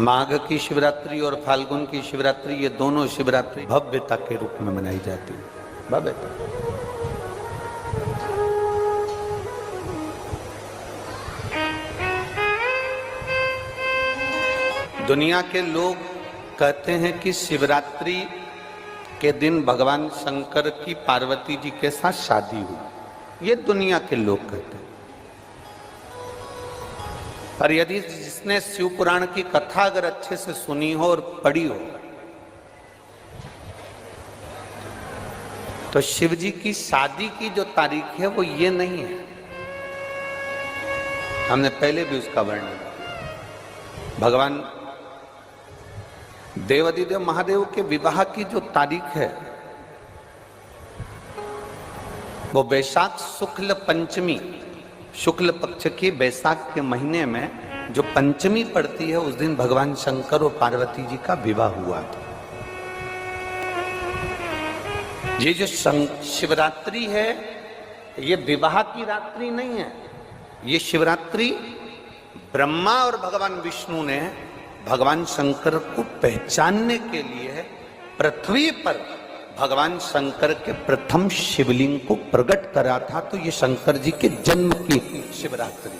माघ की शिवरात्रि और फाल्गुन की शिवरात्रि, ये दोनों शिवरात्रि भव्यता के रूप में मनाई जाती है। भव्यता। दुनिया के लोग कहते हैं कि शिवरात्रि के दिन भगवान शंकर की पार्वती जी के साथ शादी हुई। ये दुनिया के लोग कहते हैं। पर यदि जिसने शिव पुराण की कथा अगर अच्छे से सुनी हो और पढ़ी हो, तो शिव जी की शादी की जो तारीख है वो ये नहीं है। हमने पहले भी उसका वर्णन किया। भगवान देवाधिदेव महादेव के विवाह की जो तारीख है वो बैसाख शुक्ल पंचमी, शुक्ल पक्ष की बैसाख के महीने में जो पंचमी पड़ती है उस दिन भगवान शंकर और पार्वती जी का विवाह हुआ था। ये जो शिवरात्रि है ये विवाह की रात्रि नहीं है। ये शिवरात्रि ब्रह्मा और भगवान विष्णु ने भगवान शंकर को पहचानने के लिए पृथ्वी पर भगवान शंकर के प्रथम शिवलिंग को प्रकट करा था। तो ये शंकर जी के जन्म की शिवरात्रि है,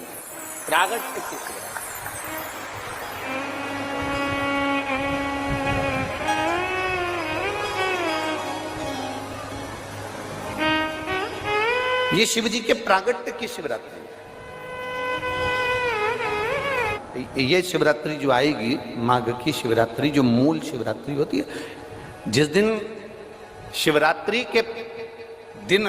प्रागट्य की शिवरात्रि। ये शिव जी के प्रागट्य की शिवरात्रि है। ये शिवरात्रि जो आएगी, माघ की शिवरात्रि, जो मूल शिवरात्रि होती है, जिस दिन शिवरात्रि के दिन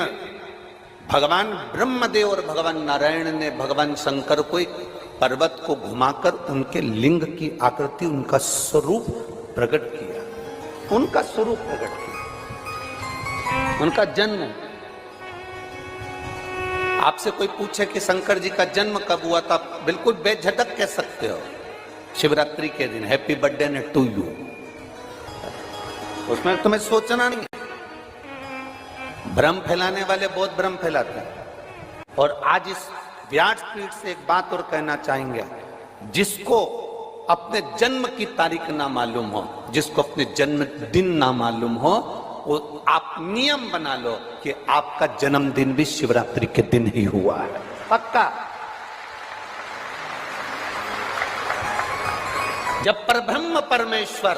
भगवान ब्रह्मदेव और भगवान नारायण ने भगवान शंकर को एक पर्वत को घुमाकर उनके लिंग की आकृति, उनका स्वरूप प्रकट किया। उनका स्वरूप प्रकट किया, उनका जन्म। आपसे कोई पूछे कि शंकर जी का जन्म कब हुआ था, बिल्कुल बेझिझक कह सकते हो शिवरात्रि के दिन, हैप्पी बर्थडे ने टू यू। उसमें तुम्हें सोचना नहीं। भ्रम फैलाने वाले बहुत भ्रम फैलाते हैं। और आज इस व्यासपीठ से एक बात और कहना चाहेंगे, जिसको अपने जन्म की तारीख ना मालूम हो, जिसको अपने जन्म दिन ना मालूम हो, वो आप नियम बना लो कि आपका जन्मदिन भी शिवरात्रि के दिन ही हुआ है, पक्का। जब परब्रह्म परमेश्वर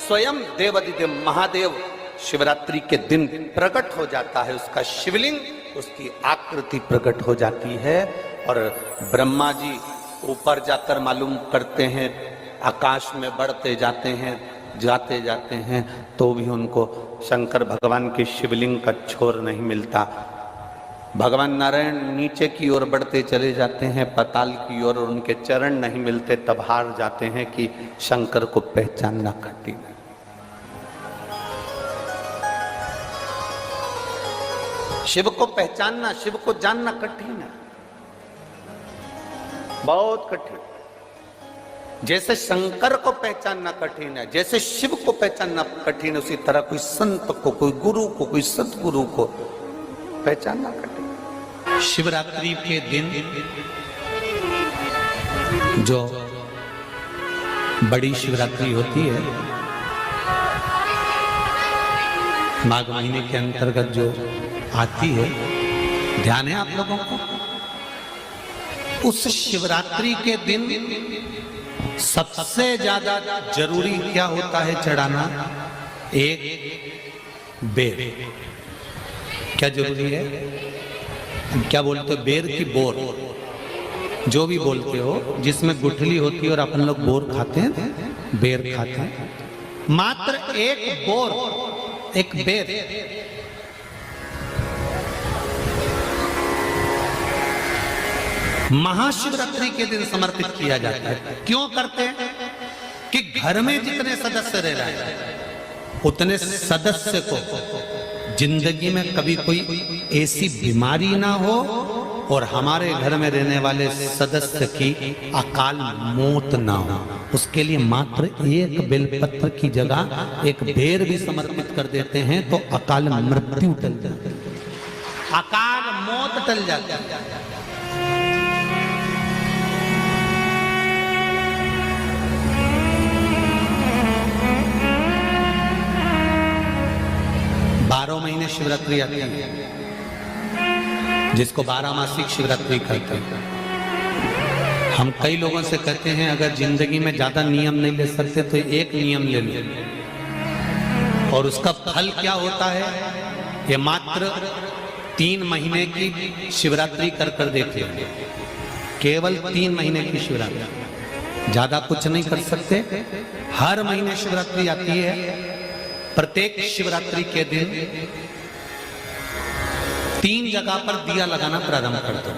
स्वयं देवाधिदेव महादेव शिवरात्रि के दिन प्रकट हो जाता है, उसका शिवलिंग, उसकी आकृति प्रकट हो जाती है। और ब्रह्मा जी ऊपर जाकर मालूम करते हैं, आकाश में बढ़ते जाते हैं, जाते जाते हैं, तो भी उनको शंकर भगवान के शिवलिंग का छोर नहीं मिलता। भगवान नारायण नीचे की ओर बढ़ते चले जाते हैं, पाताल की ओर, और उनके चरण नहीं मिलते। तब हार जाते हैं कि शंकर को पहचानना कठिन है। शिव को पहचानना, शिव को जानना कठिन है, बहुत कठिन। जैसे शंकर को पहचानना कठिन है, जैसे शिव को पहचानना कठिन है, उसी तरह कोई संत को, कोई गुरु को, कोई सतगुरु को पहचानना कठिन। शिवरात्रि के दिन जो बड़ी शिवरात्रि होती है, माघ महीने के अंतर्गत जो आती है, ध्यान है आप लोगों को? उस शिवरात्रि के दिन सबसे ज्यादा जरूरी क्या होता है चढ़ाना? एक बेर। क्या जरूरी है? क्या बोलते हो? बेर की बोर, जो भी बोलते हो, जिसमें गुठली होती है और अपन लोग बोर खाते हैं, बेर खाते हैं। मात्र एक बोर, एक बेर महाशिवरात्रि के दिन समर्पित किया जाता है। क्यों करते हैं? कि घर में जितने सदस्य रह रहे हैं उतने सदस्य को जिंदगी में कभी कोई ऐसी बीमारी ना हो और हमारे घर में रहने वाले सदस्य की अकाल मौत ना हो, उसके लिए मात्र एक बेलपत्र की जगह एक बेर भी समर्पित कर देते हैं तो अकाल मृत्यु टल जाती है, अकाल मौत टल जाती है। शिवरात्रि आती है, जिसको 12 मासिक शिवरात्रि कहते हैं। हम कई लोगों से कहते हैं अगर जिंदगी में ज्यादा नियम नहीं ले सकते तो एक नियम ले लो, और उसका फल क्या होता है ये मात्र 3 महीने की शिवरात्रि कर कर देख लेंगे। केवल 3 महीने की शिवरात्रि, ज्यादा कुछ नहीं कर सकते। हर महीने शिवरात्रि आती है। प्रत्येक शिवरात्रि के दिन 3 जगह पर दिया लगाना प्रारंभ कर दो।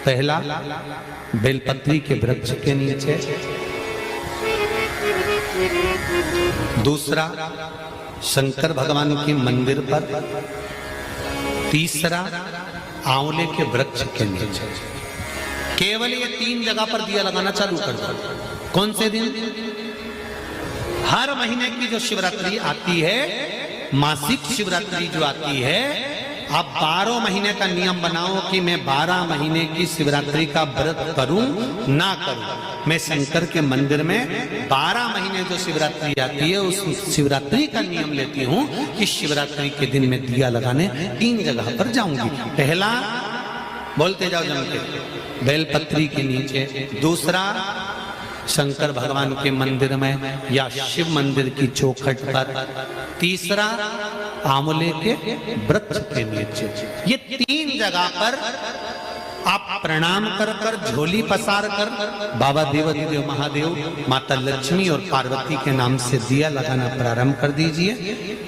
पहला बेलपत्री के वृक्ष के नीचे, दूसरा शंकर भगवान के मंदिर पर, तीसरा आंवले के वृक्ष के नीचे। केवल ये 3 जगह पर दिया लगाना चालू कर दो। कौन से दिन? हर महीने की जो शिवरात्रि आती है, मासिक शिवरात्रि जो आती है, आप 12 महीने का नियम बनाओ कि मैं 12 महीने की शिवरात्रि का व्रत करूं ना करूं। मैं शंकर के मंदिर में 12 महीने जो शिवरात्रि आती है उस शिवरात्रि का नियम लेती हूं कि शिवरात्रि के दिन मैं दिया लगाने 3 जगह पर जाऊंगी। पहला, बोलते जाओ जम के, बेलपत्री के नीचे। दूसरा, शंकर भगवान के मंदिर में या शिव मंदिर की चौखट पर। तीसरा, आंवले के वृक्ष के नीचे। ये 3 जगह पर आप प्रणाम कर कर, झोली पसार कर बाबा देवाधिदेव महादेव, माता लक्ष्मी और पार्वती के नाम से दिया लगाना प्रारंभ कर दीजिए।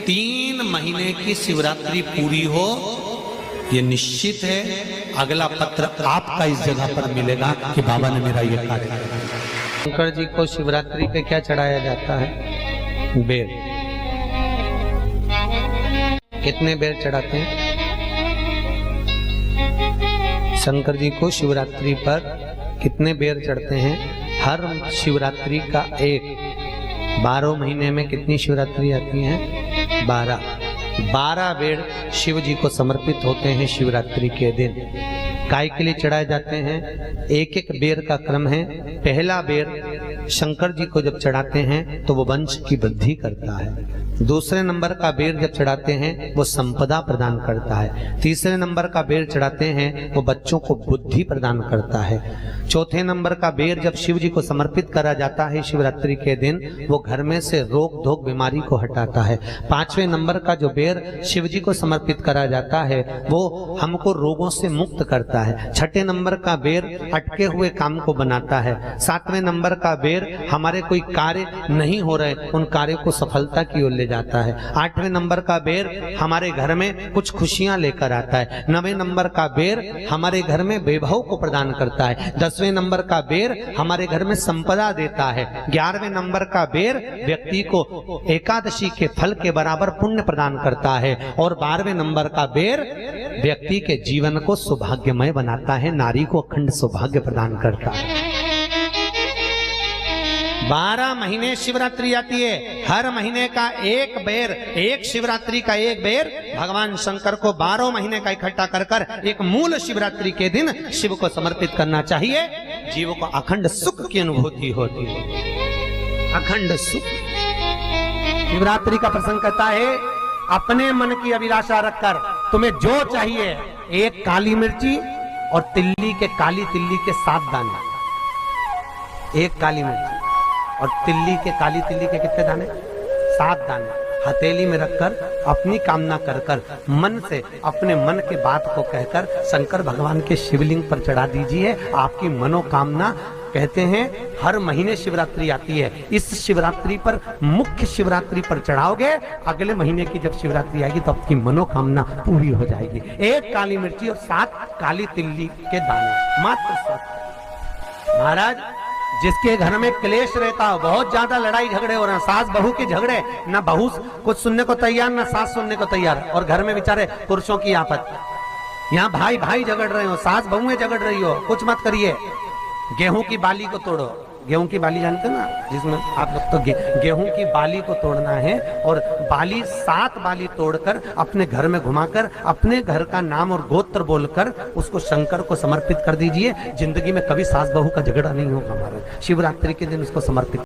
3 महीने की शिवरात्रि पूरी हो, ये निश्चित है अगला पत्र आपका इस जगह पर मिलेगा कि बाबा ने मेरा ये कार्य किया। शंकर जी को शिवरात्रि पे क्या चढ़ाया जाता है? बेर। कितने बेर चढ़ाते हैं? शंकर जी को शिवरात्रि पर कितने बेर चढ़ते हैं? हर शिवरात्रि का एक। 12 महीने में कितनी शिवरात्रि आती हैं? 12 बेर शिव जी को समर्पित होते हैं शिवरात्रि के दिन। काय के लिए चढ़ाए जाते हैं? एक एक बेर का क्रम है। पहला बेर शंकर जी को जब चढ़ाते हैं तो वो वंश की वृद्धि करता है। दूसरे नंबर का बेर जब चढ़ाते हैं वो संपदा प्रदान करता है। तीसरे नंबर का बेर चढ़ाते हैं वो बच्चों को बुद्धि प्रदान करता है। चौथे नंबर का बेर जब शिव जी को समर्पित करा जाता है शिवरात्रि के दिन, वो घर में से रोग धोक बीमारी को हटाता है। 5वें नंबर का जो बेर शिव जी को समर्पित करा जाता है वो हमको रोगों से मुक्त करता है। 6ठे नंबर का बेर अटके हुए काम को बनाता है। 7वें नंबर का बेर हमारे कोई कार्य नहीं हो रहे उन कार्यों को सफलता की ओर ले जाता है। 8वें नंबर का बेर हमारे घर में कुछ खुशियां लेकर आता है। 9वें नंबर का बेर हमारे घर में वैभव को प्रदान करता है। 10वें नंबर का बेर हमारे घर में संपदा देता है। 11वें नंबर का बेर व्यक्ति को एकादशी के फल के बराबर पुण्य प्रदान करता है। और 12वें नंबर का बेर व्यक्ति के जीवन को सौभाग्यमय बनाता है, नारी को अखंड सौभाग्य प्रदान करता है। 12 महीने शिवरात्रि आती है। हर महीने का एक बेर, एक शिवरात्रि का एक बेर भगवान शंकर को 12 महीने का इकट्ठा कर कर एक मूल शिवरात्रि के दिन शिव को समर्पित करना चाहिए। जीव को अखंड सुख की अनुभूति होती है, अखंड सुख। शिवरात्रि का प्रसंग कहता है अपने मन की अभिलाषा रखकर तुम्हें जो चाहिए, एक काली मिर्ची और तिल्ली के, काली तिल्ली के 7 दाने। एक काली मिर्ची और तिल्ली के, काली तिल्ली के कितने दाने? 7 दाने हथेली में रखकर अपनी कामना कर कर मन से अपने मन के बात को कहकर शंकर भगवान के शिवलिंग पर चढ़ा दीजिए। आपकी मनोकामना, कहते हैं हर महीने शिवरात्रि आती है, इस शिवरात्रि पर, मुख्य शिवरात्रि पर चढ़ाओगे, अगले महीने की जब शिवरात्रि आएगी तो आपकी मनोकामना पूरी हो जाएगी। 1 काली मिर्ची और 7 काली तिल्ली के दाने, मात्र 7। महाराज, जिसके घर में क्लेश रहता हो, बहुत ज्यादा लड़ाई झगड़े हो रहे हैं, सास बहू के झगड़े, ना बहू कुछ सुनने को तैयार ना सास सुनने को तैयार, और घर में बेचारे पुरुषों की आफत। यहाँ भाई भाई झगड़ रहे हो, सास बहुएं झगड़ रही हो, कुछ मत करिए। गेहूं की बाली को तोड़ो। गेहूं की बाली जानते ना, जिसमें आप लोग तो गेहूं की बाली को तोड़ना है, और बाली 7 बाली तोड़कर अपने घर में घुमाकर अपने घर का नाम और गोत्र बोलकर उसको शंकर को समर्पित कर दीजिए। जिंदगी में कभी सास बहू का झगड़ा नहीं होगा हमारा। शिवरात्रि के दिन उसको समर्पित